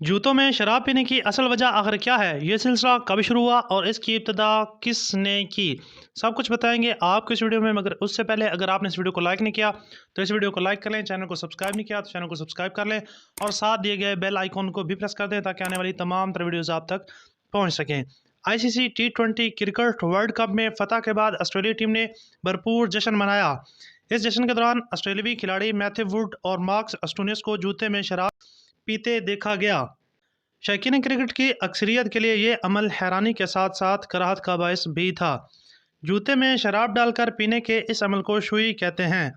जूतों में शराब पीने की असल वजह आखिर क्या है? ये सिलसिला कब शुरू हुआ और इसकी इब्तिदा किसने की? सब कुछ बताएंगे आपको इस वीडियो में। मगर उससे पहले अगर आपने इस वीडियो को लाइक नहीं किया तो इस वीडियो को लाइक कर लें। चैनल को सब्सक्राइब नहीं किया तो चैनल को सब्सक्राइब कर लें और साथ दिए गए बेल आइकॉन को भी प्रेस कर दें ताकि आने वाली तमाम तरह वीडियोज़ आप तक पहुँच सकें। ICC T20 cricket world cup में फतह के बाद ऑस्ट्रेलिया टीम ने भरपूर जश्न मनाया। इस जश्न के दौरान ऑस्ट्रेलियावी खिलाड़ी मैथ्यू वुड और मार्कस स्टोइनिस को जूते में शराब पीते देखा गया। शौकीन क्रिकेट की अक्सरियत के लिए ये अमल हैरानी के साथ साथ कराहत का बायस भी था। जूते में शराब डालकर पीने के इस अमल को शुई कहते हैं।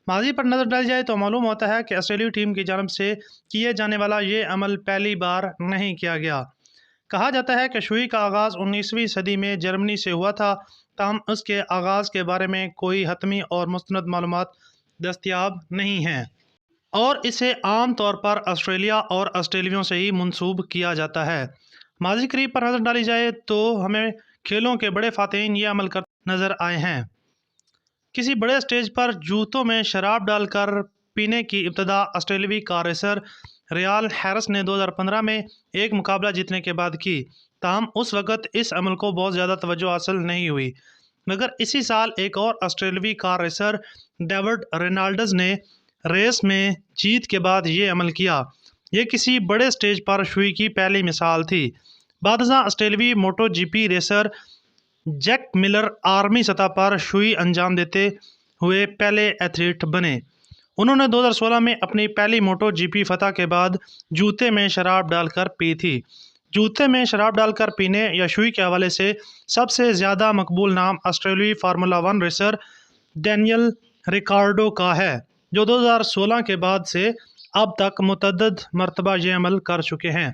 माजी पर नज़र डाली जाए तो मालूम होता है कि ऑस्ट्रेलिया टीम की जानब से किए जाने वाला ये अमल पहली बार नहीं किया गया। कहा जाता है कि शुई का आगाज़ 19वीं सदी में जर्मनी से हुआ था, ताहम उसके आगाज़ के बारे में कोई हतमी और मुस्तनद मालूमात दस्तयाब नहीं हैं और इसे आम तौर पर ऑस्ट्रेलिया और ऑस्ट्रेलियों से ही मंसूब किया जाता है। माजी करीब पर नज़र डाली जाए तो हमें खेलों के बड़े फातेहीन ये अमल कर नज़र आए हैं। किसी बड़े स्टेज पर जूतों में शराब डालकर पीने की इब्तिदा ऑस्ट्रेलियावी कार रेसर रियाल हैरिस ने 2015 में एक मुकाबला जीतने के बाद की। ताहम उस वक़्त इस अमल को बहुत ज़्यादा तवज्जो हासिल नहीं हुई। मगर इसी साल एक और ऑस्ट्रेलियावी कार रेसर डेविड रेनाल्ड्स ने रेस में जीत के बाद ये अमल किया। ये किसी बड़े स्टेज पर शुई की पहली मिसाल थी। बादशाह ऑस्ट्रेलियावी Moto GP racer Jack Miller आर्मी सतह पर शुई अंजाम देते हुए पहले एथलीट बने। उन्होंने 2016 में अपनी पहली मोटो GP फतह के बाद जूते में शराब डालकर पी थी। जूते में शराब डालकर पीने या शुई के हवाले से सबसे ज़्यादा मकबूल नाम ऑस्ट्रेलियावी फार्मूला 1 रेसर डैनियल रिकार्डो का है, जो 2016 के बाद से अब तक मुतअद्दिद मरतबा ये अमल कर चुके हैं।